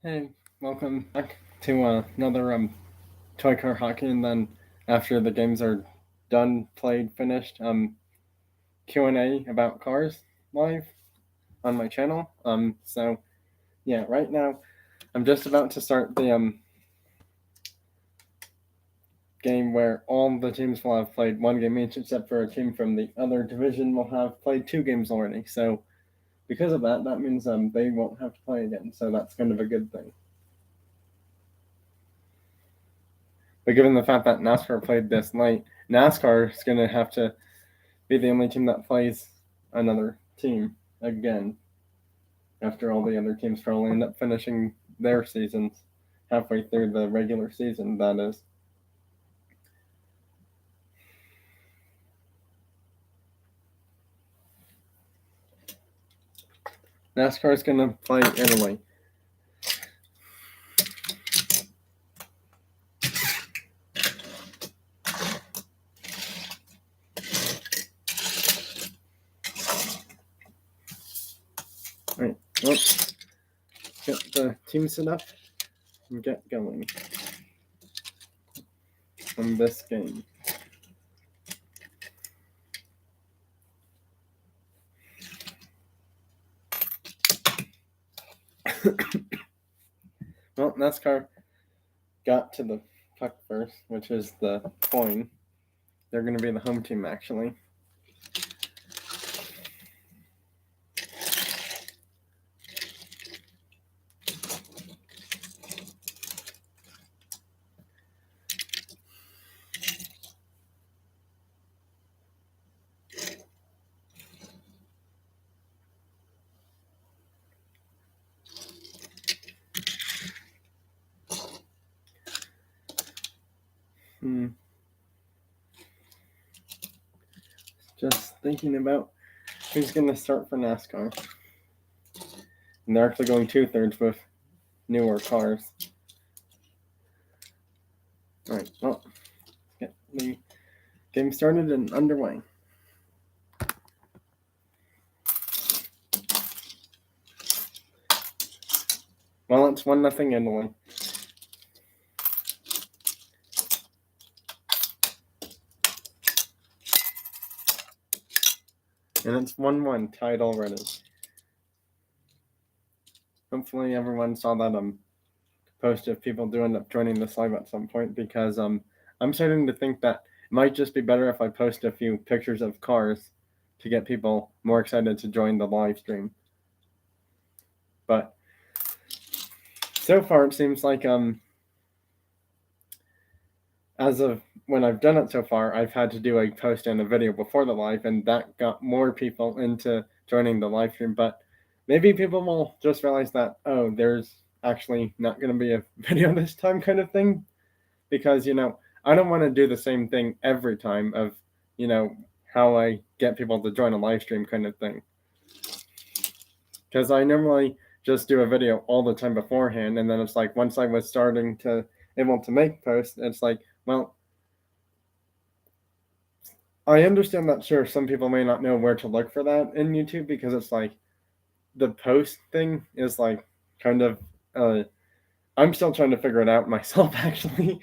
Hey, welcome back to another toy car hockey, and then after the games are done, played, finished, Q&A about cars live on my channel. So yeah, right now I'm just about to start the game where all the teams will have played one game each, except for a team from the other division will have played two games already. So because of that, that means they won't have to play again. So that's kind of a good thing. But given the fact that NASCAR played this late, NASCAR is going to have to be the only team that plays another team again after all the other teams probably end up finishing their seasons halfway through the regular season, that is. NASCAR is going to play Italy. All right, well, get the team set up and get going on this game. Well, NASCAR got to the puck first, which is the coin. They're going to be the home team, actually. Just thinking about who's going to start for NASCAR. And they're actually going 2/3 with newer cars. Alright, well, let's get the game started and underway. Well, it's 1-0 Italy. And it's 1-1, tied already. Hopefully everyone saw that post if people do end up joining this live at some point, because I'm starting to think that it might just be better if I post a few pictures of cars to get people more excited to join the live stream. But so far it seems like as of when I've done it so far, I've had to do a post and a video before the live, and that got more people into joining the live stream. But maybe people will just realize that, oh, there's actually not going to be a video this time, kind of thing. Because, I don't want to do the same thing every time of, how I get people to join a live stream kind of thing. Because I normally just do a video all the time beforehand, and then it's like once I was starting to able to make posts, it's like, well, I understand that, sure, some people may not know where to look for that in YouTube, because it's like the post thing is like kind of I'm still trying to figure it out myself, actually.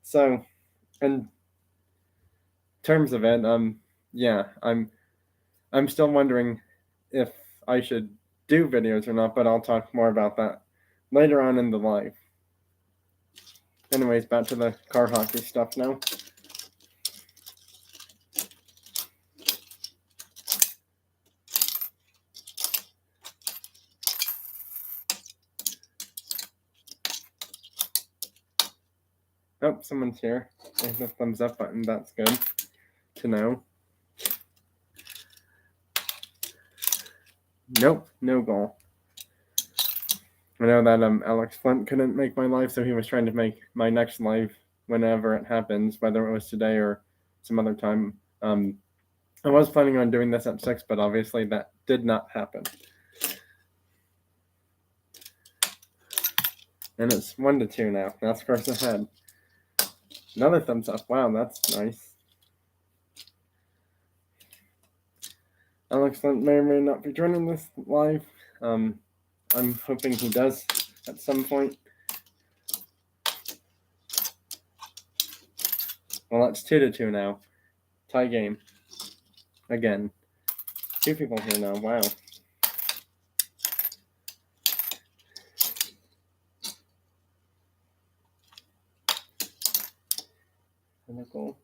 So in terms of it, yeah, I'm still wondering if I should do videos or not, but I'll talk more about that later on in the live. Anyways, back to the car hockey stuff now. Oh, someone's here. There's the thumbs up button. That's good to know. Nope, no goal. I know that Alex Flint couldn't make my live, so he was trying to make my next live whenever it happens, whether it was today or some other time. I was planning on doing this at 6, but obviously that did not happen. And it's 1-2 now. NASCAR's ahead. Another thumbs up. Wow, that's nice. Alex Flint may or may not be joining this live. I'm hoping he does at some point. Well, it's 2-2 now. Tie game. Again. 2 people here now. Wow. Goal.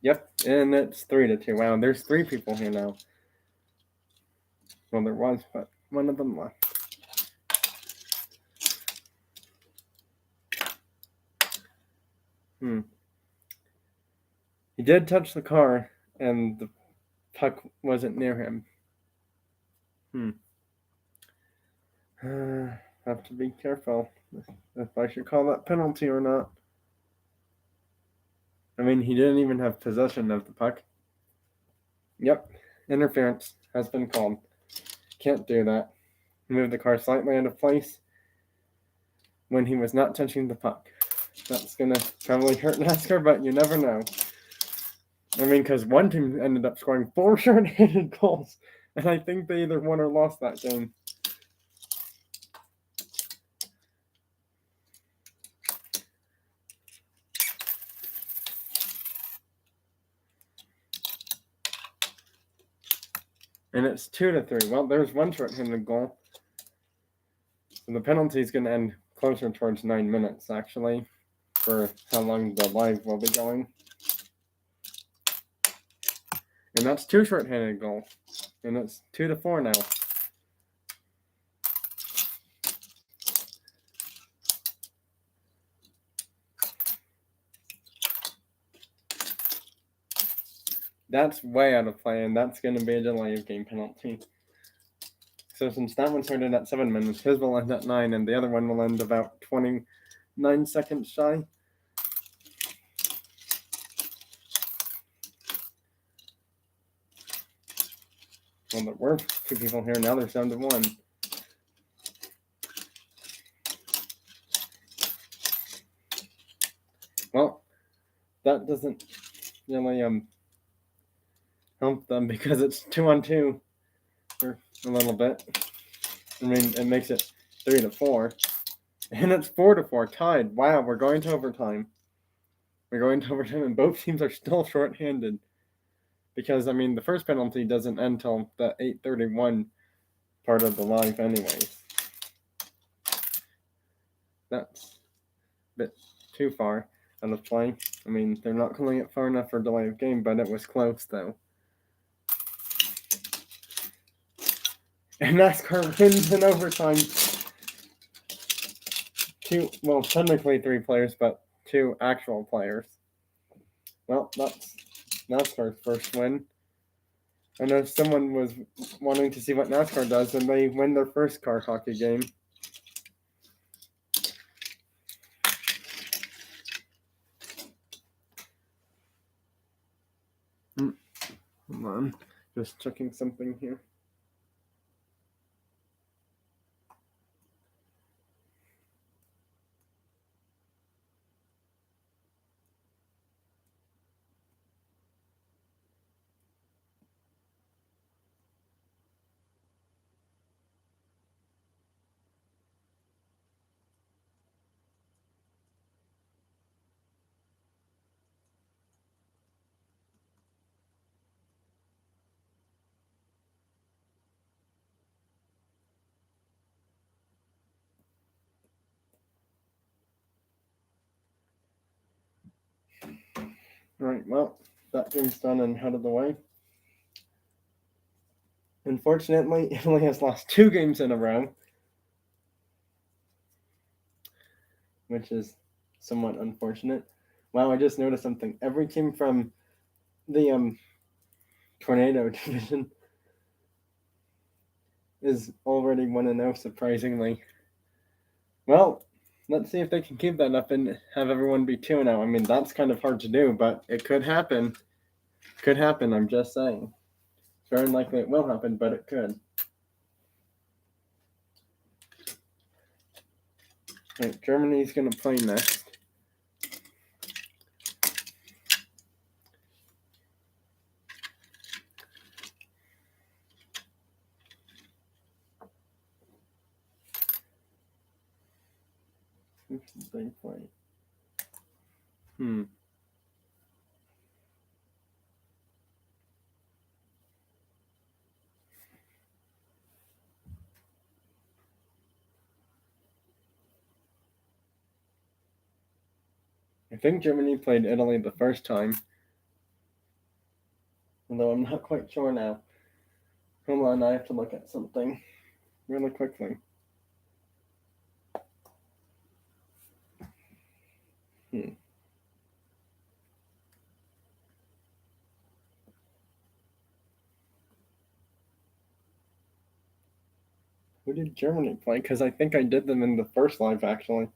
Yep, and it's 3-2. Wow, there's 3 people here now. Well, there was, but one of them left. He did touch the car, and the puck wasn't near him. Have to be careful if I should call that penalty or not. I mean, he didn't even have possession of the puck. Yep, interference has been called. Can't do that. Move the car slightly out of place when he was not touching the puck. That's going to probably hurt NASCAR, but you never know. I mean, because one team ended up scoring 4 short-handed goals, and I think they either won or lost that game. And it's 2-3. Well, there's one short-handed goal. So the penalty is going to end closer towards 9 minutes, actually, for how long the live will be going. And that's 2 short-handed goals. And it's 2-4 now. That's way out of play, and that's going to be a delay of game penalty. So since that one started at 7 minutes, his will end at 9, and the other one will end about 29 seconds shy. Well, there were 2 people here, now there's down to 1. Well, that doesn't really help them because it's 2-on-2 for a little bit. I mean, it makes it 3-4. And it's 4-4, tied. Wow, we're going to overtime. We're going to overtime, and both teams are still short-handed. Because, I mean, the first penalty doesn't end until the 8:31 part of the live anyways. That's a bit too far out of play. I mean, they're not calling it far enough for delay of game, but it was close, though. And NASCAR wins in overtime. 2, well, technically 3 players, but 2 actual players. Well, that's NASCAR's first win. I know someone was wanting to see what NASCAR does, and they win their first car hockey game. Hold on, just checking something here. Right, well, that game's done and out of the way. Unfortunately, Italy has lost 2 games in a row, which is somewhat unfortunate. Wow, I just noticed something. Every team from the Tornado division is already 1-0, surprisingly. Well, let's see if they can keep that up and have everyone be 2-0. I mean, that's kind of hard to do, but it could happen. Could happen, I'm just saying. It's very unlikely it will happen, but it could. Right, Germany's going to play next. Who should they play? I think Germany played Italy the first time, although I'm not quite sure now. Hold on, I have to look at something really quickly. Who did Germany play? Because I think I did them in the first live, actually.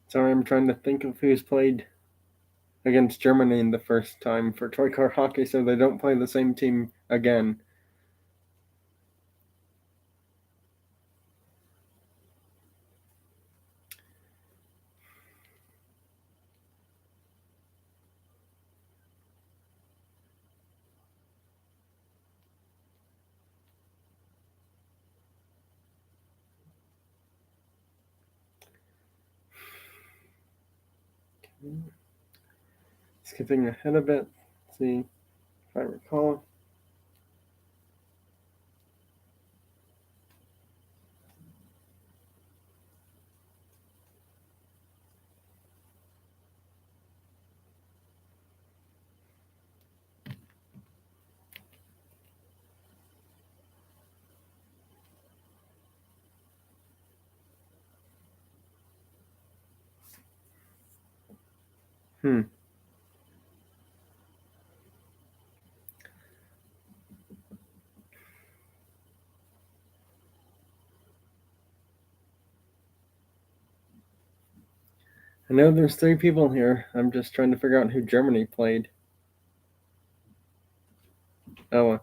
Sorry, I'm trying to think of who's played against Germany in the first time for Toy Car Hockey, so they don't play the same team again. Skipping ahead a bit, see if I recall. I know there's 3 people here. I'm just trying to figure out who Germany played. Oh,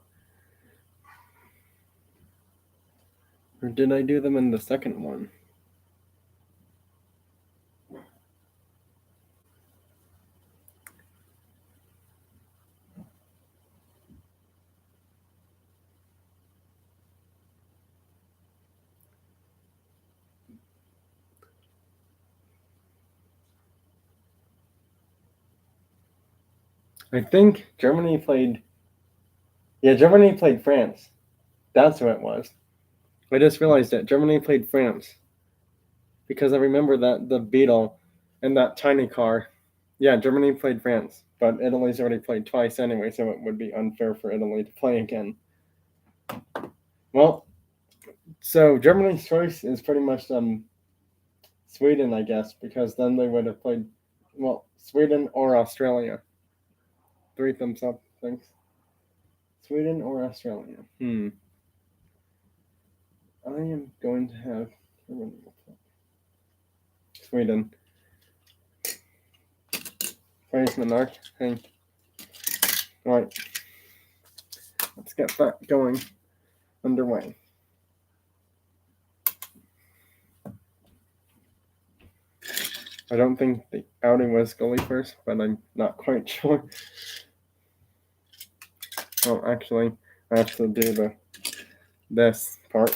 or did I do them in the second one? I think Germany played. Yeah, Germany played France. That's who it was. I just realized it. Germany played France. Because I remember that the Beetle and that tiny car. Yeah, Germany played France, but Italy's already played twice anyway, so it would be unfair for Italy to play again. Well, so Germany's choice is pretty much Sweden, I guess, because then they would have played, well, Sweden or Australia. 3 thumbs up, thanks. Sweden or Australia? I am going to have Sweden. Praise Monarch. Hey. Alright. Let's get that going underway. I don't think the outing was goalie first, but I'm not quite sure. Oh, actually, I have to do this part.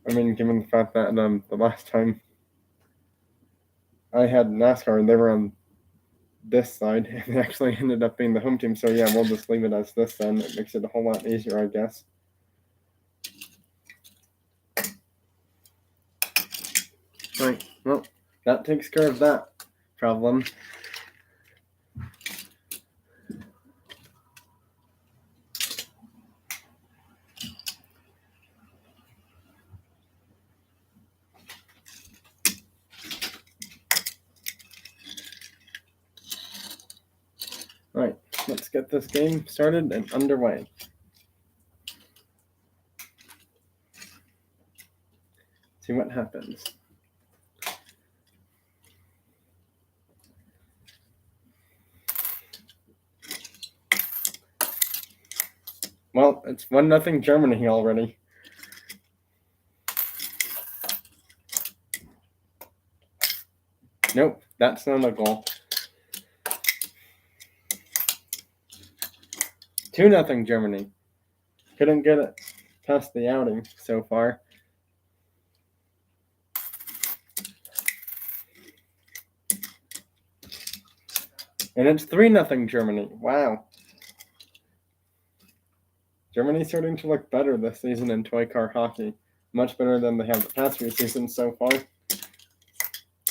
I mean, given the fact that the last time I had NASCAR and they were on this side, it actually ended up being the home team. So yeah, we'll just leave it as this then. It makes it a whole lot easier, I guess. Right, well, that takes care of that problem. Right, let's get this game started and underway. See what happens. Well, it's 1-0 Germany already. Nope, that's not a goal. 2-0 Germany. Couldn't get it past the outing so far. And it's 3-0 Germany. Wow. Germany's starting to look better this season in toy car hockey. Much better than they have the past few seasons so far.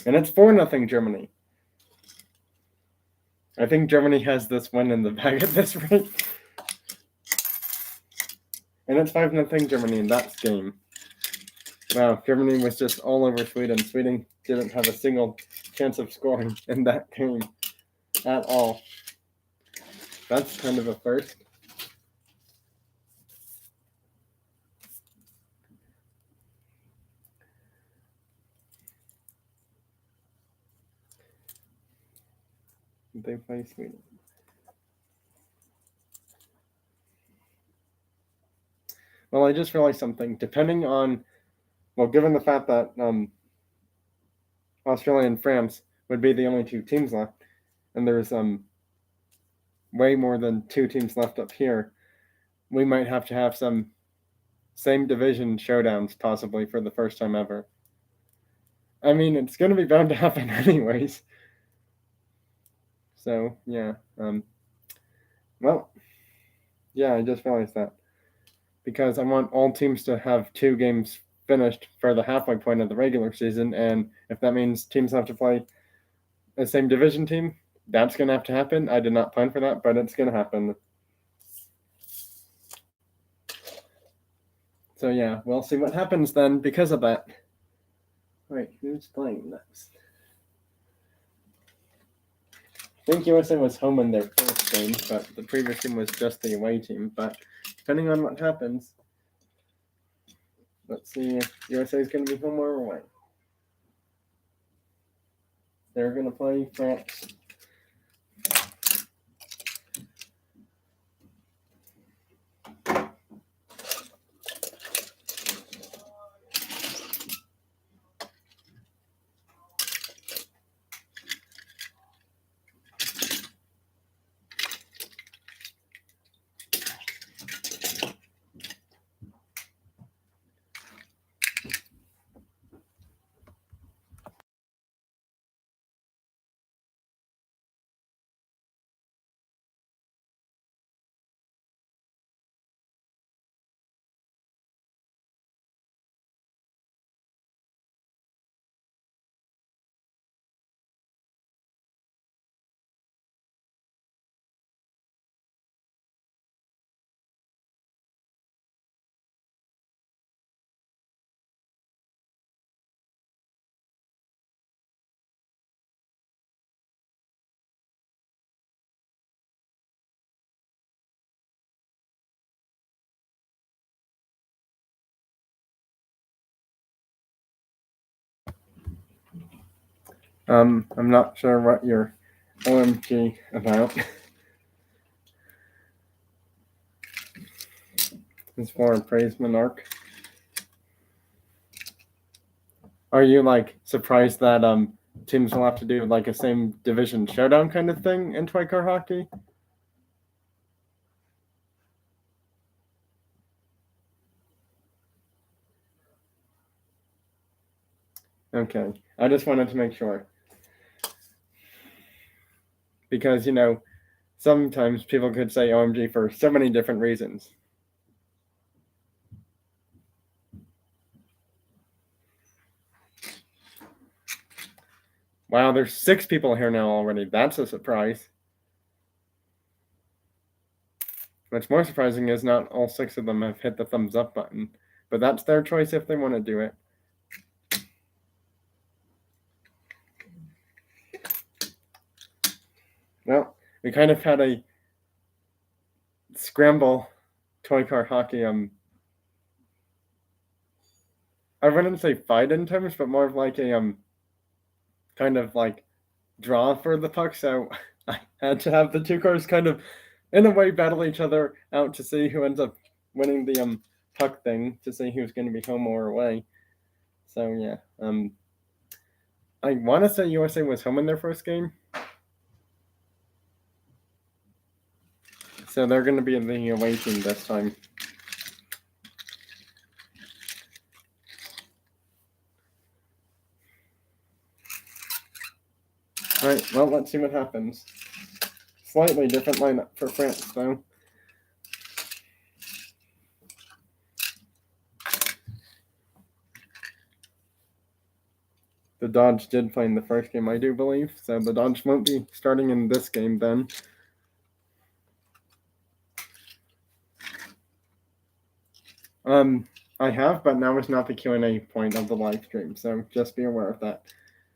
And it's 4-0 Germany. I think Germany has this win in the bag at this rate. And it's 5-0 Germany in that game. Wow, Germany was just all over Sweden. Sweden didn't have a single chance of scoring in that game at all. That's kind of a first. They play Sweden. Well, I just realized something. Depending on, well, given the fact that Australia and France would be the only two teams left, and there's way more than two teams left up here, we might have to have some same division showdowns possibly for the first time ever. I mean, it's going to be bound to happen anyways. So, yeah. Well, yeah, I just realized that. Because I want all teams to have 2 games finished for the halfway point of the regular season, and if that means teams have to play the same division team, that's going to have to happen. I did not plan for that, but it's going to happen. So yeah, we'll see what happens then because of that. Wait, who's playing next? I think USA was home in their first game, but the previous game was just the away team. But depending on what happens, let's see if USA is going to be home or away. They're going to play France. I'm not sure what your OMG about. It's for Praise Monarch. Are you like surprised that teams will have to do like a same division showdown kind of thing in toy car hockey? Okay, I just wanted to make sure. Because, you know, sometimes people could say OMG for so many different reasons. Wow, there's 6 people here now already. That's a surprise. What's more surprising is not all 6 of them have hit the thumbs up button, but that's their choice if they want to do it. Well, we kind of had a scramble toy car hockey I wouldn't say fight in terms, but more of like a kind of like draw for the puck. So I had to have the two cars kind of in a way battle each other out to see who ends up winning the puck thing, to see who's going to be home or away. So yeah, I want to say USA was home in their first game, so they're going to be in the away team this time. All right, well, let's see what happens. Slightly different lineup for France, though. The Dodge did play in the first game, I do believe, so the Dodge won't be starting in this game then. I have, but now is not the Q&A point of the live stream, so just be aware of that.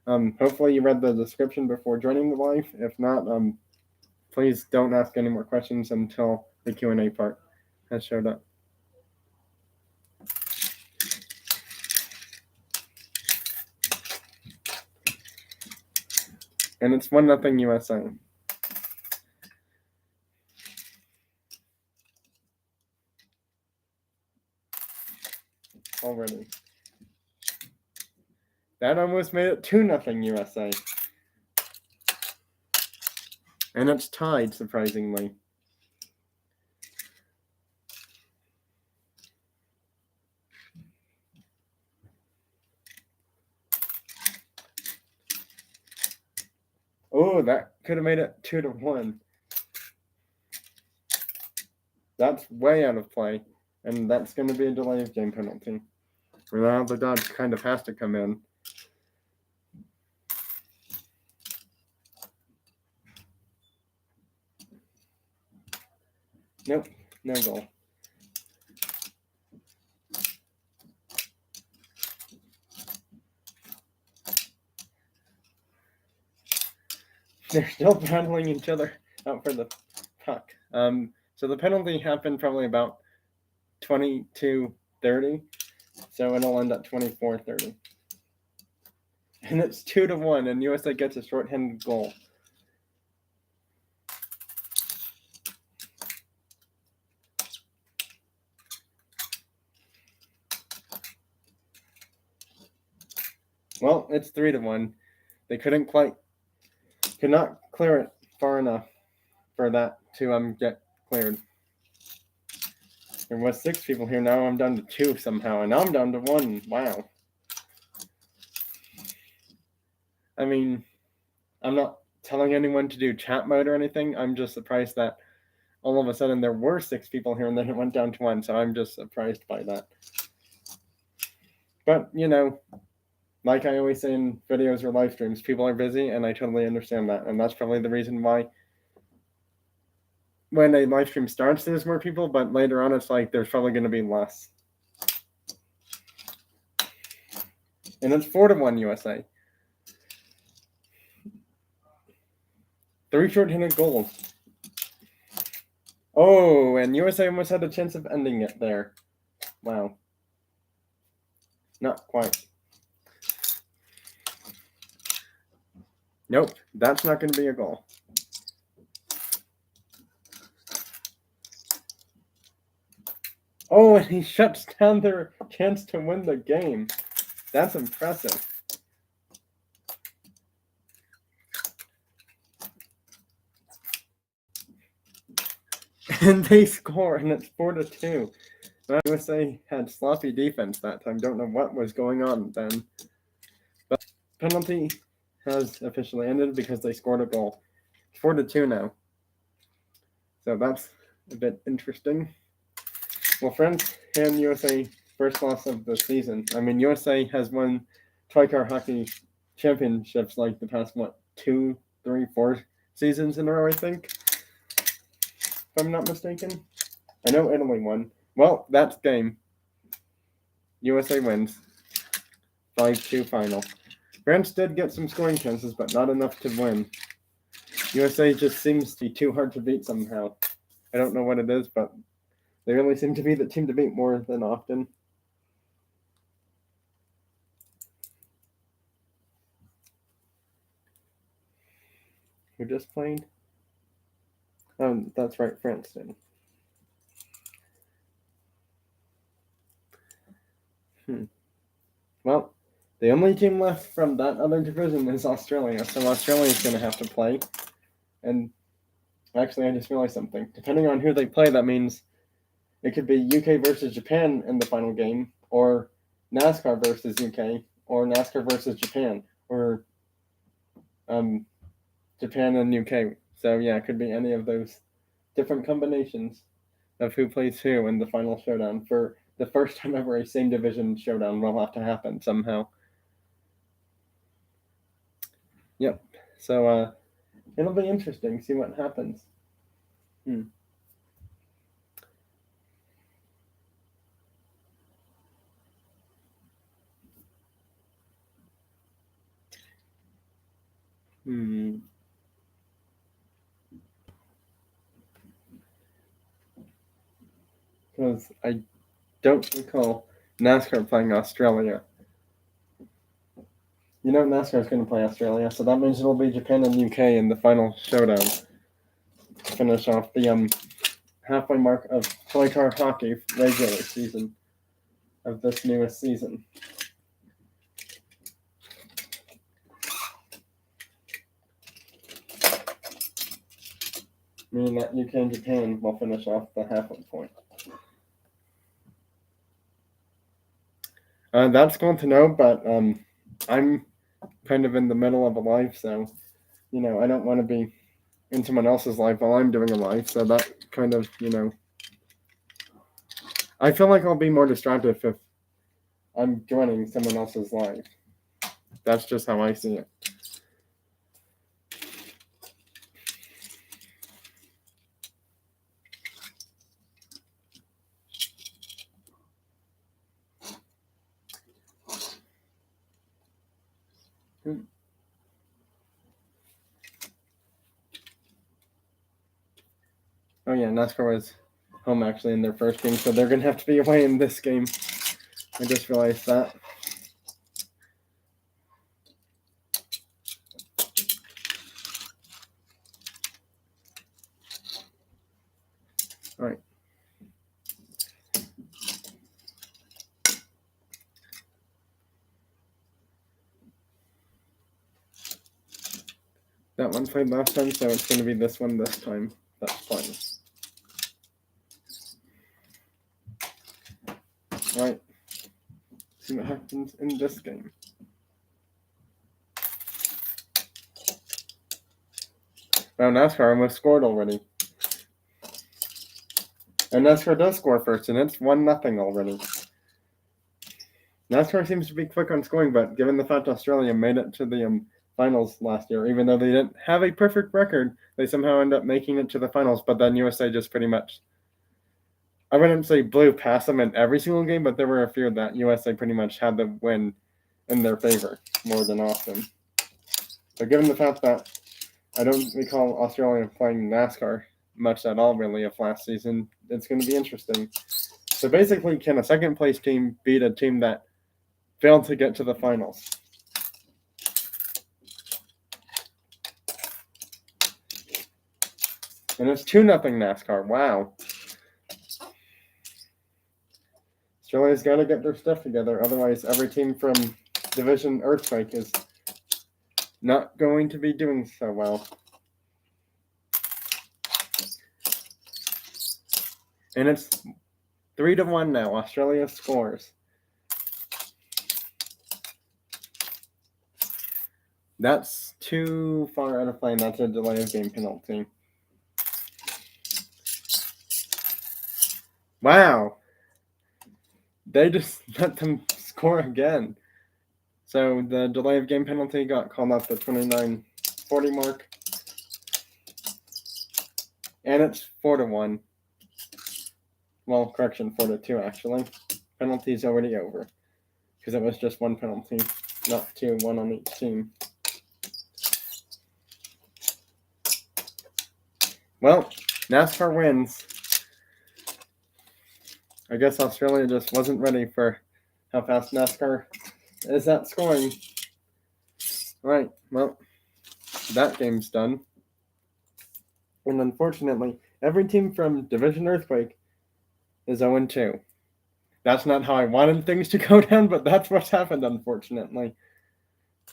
Hopefully you read the description before joining the live. If not, please don't ask any more questions until the Q&A part has showed up. And it's 1-0 USA. Already. That almost made it 2-0 USA. And it's tied, surprisingly. Oh, that could have made it 2-1. That's way out of play, and that's going to be a delay of game penalty. Now the Dodge kind of has to come in. Nope, no goal. They're still battling each other out for the puck. So the penalty happened probably about 22:30, so it'll end at 24:30. And it's 2-1, and USA gets a shorthanded goal. Well, it's 3-1. They could not clear it far enough for that to get cleared. There was 6 people here. Now I'm down to 2 somehow, and now I'm down to 1. Wow. I mean, I'm not telling anyone to do chat mode or anything. I'm just surprised that all of a sudden there were 6 people here, and then it went down to 1. So I'm just surprised by that. But like I always say in videos or live streams, people are busy, and I totally understand that. And that's probably the reason why when a live stream starts, there's more people, but later on, it's like there's probably going to be less. And it's 4-1 USA. 3 shorthanded goals. Oh, and USA almost had a chance of ending it there. Wow. Not quite. Nope, that's not going to be a goal. Oh, and he shuts down their chance to win the game. That's impressive. And they score, and it's 4-2. USA had sloppy defense that time. Don't know what was going on then. But penalty has officially ended because they scored a goal. It's 4-2 now. So that's a bit interesting. Well, friends, and USA first loss of the season. I mean, USA has won Tri-Car Hockey Championships like the past, 2, 3, 4 seasons in a row, I think. If I'm not mistaken. I know Italy won. Well, that's game. USA wins. 5-2 final. France did get some scoring chances, but not enough to win. USA just seems to be too hard to beat somehow. I don't know what it is, but they really seem to be the team to beat more than often. Who just played? Oh, that's right, France did. Well, the only team left from that other division is Australia, so Australia's going to have to play. And actually, I just realized something. Depending on who they play, that means it could be UK versus Japan in the final game, or NASCAR versus UK, or NASCAR versus Japan, or Japan and UK. So yeah, it could be any of those different combinations of who plays who in the final showdown. For the first time ever, a same division showdown will have to happen somehow. Yep. So it'll be interesting. See what happens. Hmm. Hmm. Because I don't recall NASCAR playing Australia. You know NASCAR is going to play Australia, so that means it'll be Japan and UK in the final showdown to finish off the halfway mark of Toy Car Hockey regular season of this newest season. Meaning that UK and Japan will finish off the halfway point. That's going to know, but I'm kind of in the middle of a life, so I don't want to be in someone else's life while I'm doing a life. So that kind of I feel like I'll be more distracted if I'm joining someone else's life. That's just how I see it. Oh yeah, NASCAR was home actually in their first game, so they're gonna have to be away in this game. I just realized that. All right. That one played last time, so it's going to be this one this time. That's fine. All right. See what happens in this game. Wow, NASCAR almost scored already. And NASCAR does score first, and it's 1-0 already. NASCAR seems to be quick on scoring, but given the fact Australia made it to the finals last year, even though they didn't have a perfect record, they somehow end up making it to the finals. But then USA just pretty much, I wouldn't say blew past them in every single game, but there were a few that USA pretty much had the win in their favor more than often. But given the fact that I don't recall Australia playing NASCAR much at all really of last season, it's going to be interesting. So basically, can a second place team beat a team that failed to get to the finals? And it's 2-0 NASCAR. Wow. Australia's got to get their stuff together. Otherwise, every team from Division Earthquake is not going to be doing so well. And it's 3-1 now. Australia scores. That's too far out of play. That's a delay of game penalty. Wow. They just let them score again. So the delay of game penalty got called at the 29:40 mark. And it's 4-1. Well, correction, 4-2 actually. Penalty's already over. Because it was just one penalty, not two, one on each team. Well, NASCAR wins. I guess Australia just wasn't ready for how fast NASCAR is at scoring. All right, well, that game's done. And unfortunately, every team from Division Earthquake is 0-2. That's not how I wanted things to go down, but that's what's happened, unfortunately.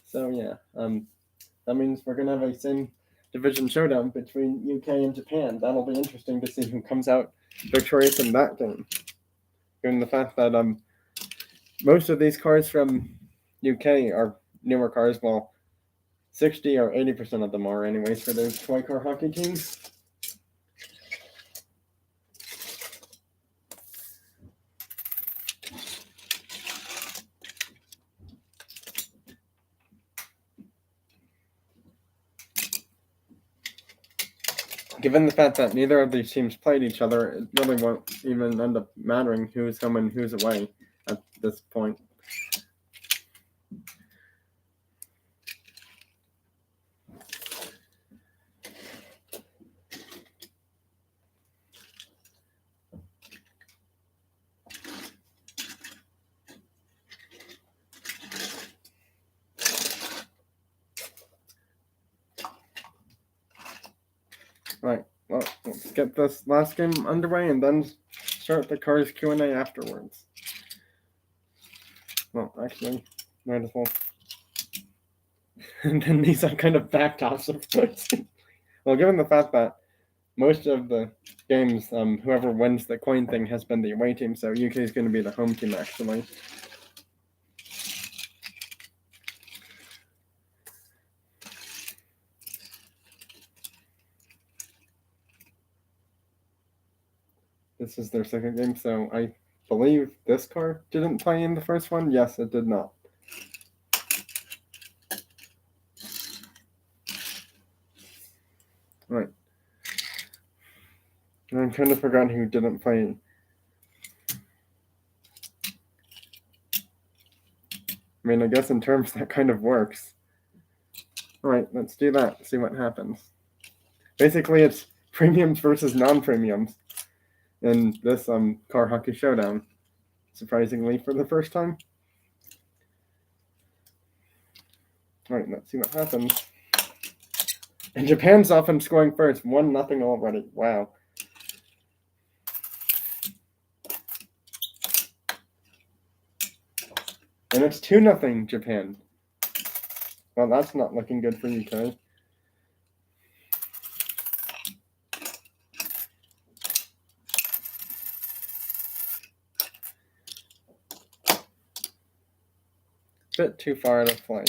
So yeah, that means we're gonna have a same division showdown between UK and Japan. That'll be interesting to see who comes out victorious in that game. Given the fact that most of these cars from UK are newer cars, while 60 or 80% of them are anyways for those toy car hockey teams. Given the fact that neither of these teams played each other, it really won't even end up mattering who's home and who's away at this point. Right, well, let's get this last game underway and then start the Cars Q&A afterwards. Well, actually, might as well. And then these are kind of backtops, of course. Well, given the fact that most of the games, whoever wins the coin thing has been the away team, so UK is going to be the home team, actually. This is their second game, so I believe this car didn't play in the first one. Yes, it did not. Right. And I'm trying to figure out who didn't play. I mean, I guess in terms that kind of works. Alright, let's do that, see what happens. Basically, it's premiums versus non-premiums in this car hockey showdown, surprisingly for the first time. Alright, let's see what happens. And Japan's often scoring first, 1-0 already. Wow. And it's 2-0 Japan. Well, that's not looking good for UK. Bit too far to play.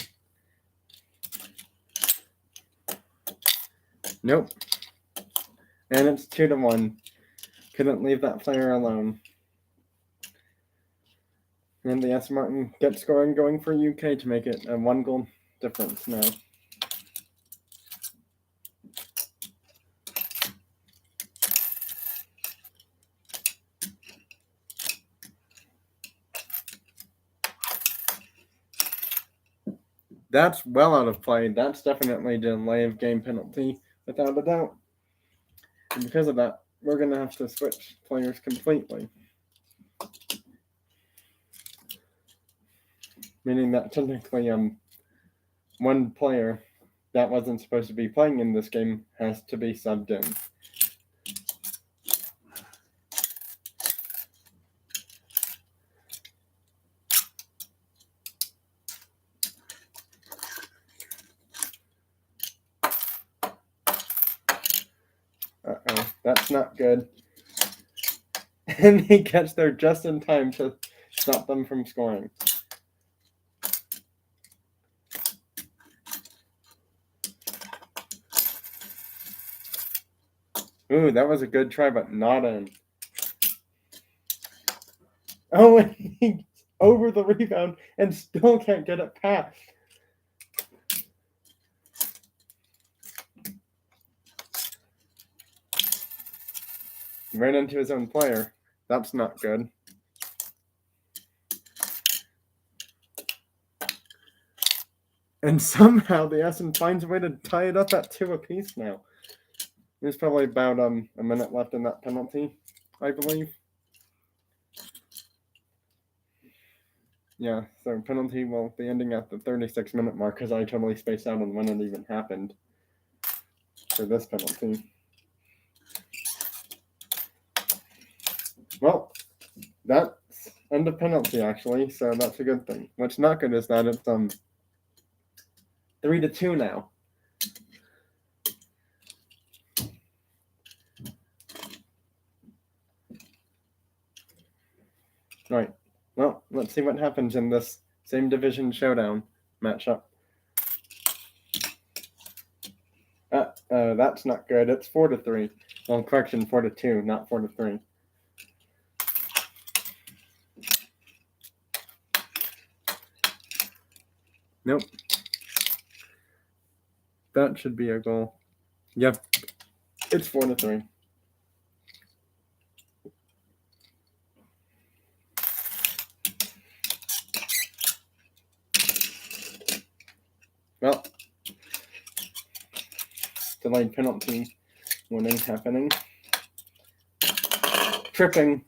Nope. And it's 2-1. Couldn't leave that player alone. And the Aston Martin gets scoring going for UK to make it a 1-goal difference now. That's well out of play. That's definitely a delay of game penalty, without a doubt. And because of that, we're going to have to switch players completely. Meaning that technically one player that wasn't supposed to be playing in this game has to be subbed in. Uh-oh, that's not good. And he gets there just in time to stop them from scoring. Ooh, that was a good try, but not in. Oh, and he's over the rebound and still can't get it past. Ran into his own player. That's not good. And somehow the Essen finds a way to tie it up at 2 apiece now. There's probably about a minute left in that penalty, I believe. Yeah, so penalty will be ending at the 36-minute mark because I totally spaced out on when it even happened for this penalty. Well, that's under penalty actually, so that's a good thing. What's not good is that it's 3-2 now. Right. Well, let's see what happens in this same division showdown matchup. That's not good. It's 4-3. Well, correction, 4-2, not 4-3. Nope. That should be a goal. Yep. It's 4-3. Well, delayed penalty winning happening. Tripping.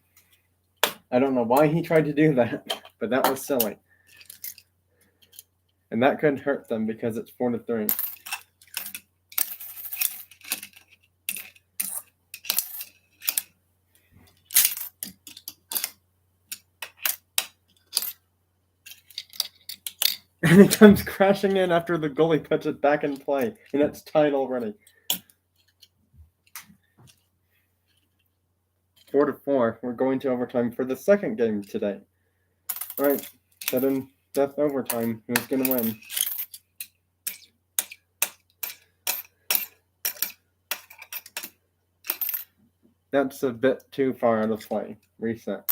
I don't know why he tried to do that, but that was silly. And that could hurt them because it's 4-3. And it comes crashing in after the goalie puts it back in play, and it's tied already. 4-4. We're going to overtime for the second game today. All right, sudden death overtime. Who's gonna win? That's a bit too far out of play. Reset.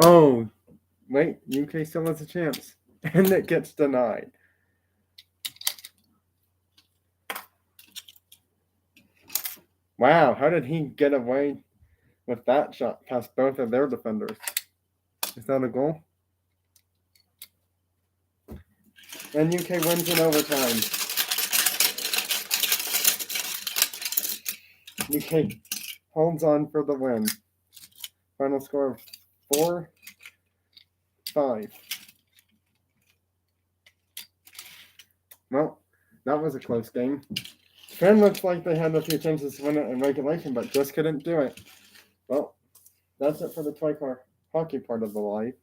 Oh, wait, UK still has a chance. And it gets denied. Wow, how did he get away with that shot past both of their defenders? Is that a goal? And UK wins in overtime. UK holds on for the win. Final score of 4-5. Well, that was a close game. Japan looks like they had a few chances to win it in regulation, but just couldn't do it. Well, that's it for the Toy Car hockey part of the live.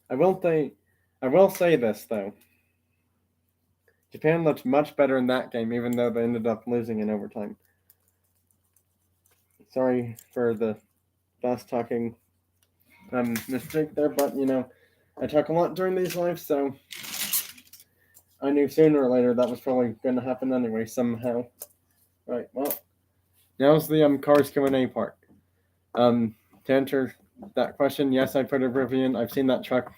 I will say this though. Japan looked much better in that game, even though they ended up losing in overtime. Sorry for the fast talking mistake there, but I talk a lot during these lives, so I knew sooner or later that was probably going to happen anyway somehow. Right. Well, now's the Cars Q&A part. To answer that question, yes, I put a review in. I've seen that truck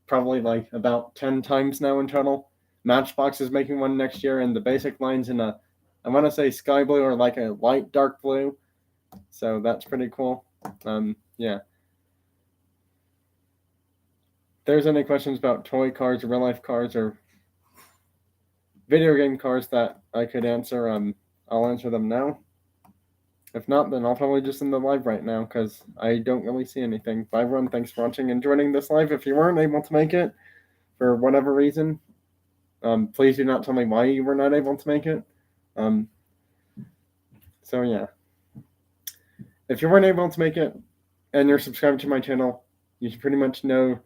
probably like about 10 times now in total. Matchbox is making one next year, and the basic line's in I want to say sky blue or like a light dark blue. So that's pretty cool. Yeah. If there's any questions about toy cars or real life cars or video game cars that I could answer, I'll answer them now. If not, then I'll probably just end the live right now because I don't really see anything. Bye, everyone. Thanks for watching and joining this live. If you weren't able to make it for whatever reason, please do not tell me why you were not able to make it. So, yeah. If you weren't able to make it and you're subscribed to my channel, you should pretty much know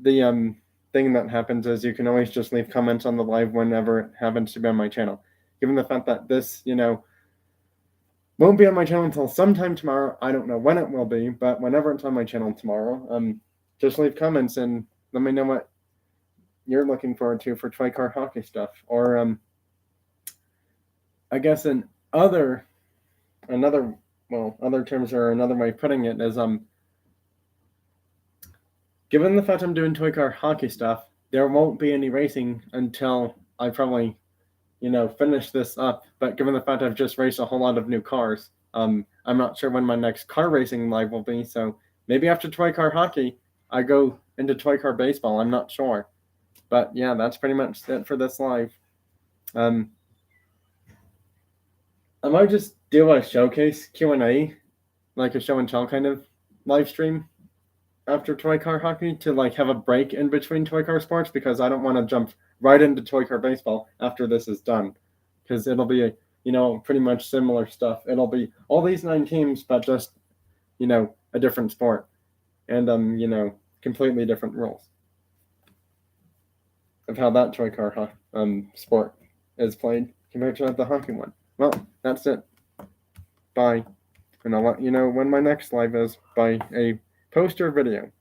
the thing that happens is you can always just leave comments on the live whenever it happens to be on my channel. Given the fact that this, won't be on my channel until sometime tomorrow. I don't know when it will be, but whenever it's on my channel tomorrow, just leave comments and let me know what you're looking forward to for Toy Car hockey stuff. Or I guess other terms or another way of putting it is given the fact I'm doing Toy Car hockey stuff, there won't be any racing until I probably finish this up. But given the fact I've just raced a whole lot of new cars, I'm not sure when my next car racing live will be. So maybe after Toy Car hockey, I go into Toy Car baseball. I'm not sure. But yeah, that's pretty much it for this live. I might just do a showcase Q&A, like a show and tell kind of live stream after toy car hockey to like have a break in between toy car sports, because I don't want to jump right into toy car baseball after this is done, because it'll be pretty much similar stuff. It'll be all these 9 teams, but just a different sport, and completely different rules of how that toy car sport is played compared to the hockey one. Well, that's it. Bye. And I'll let you know when my next live is by a poster video.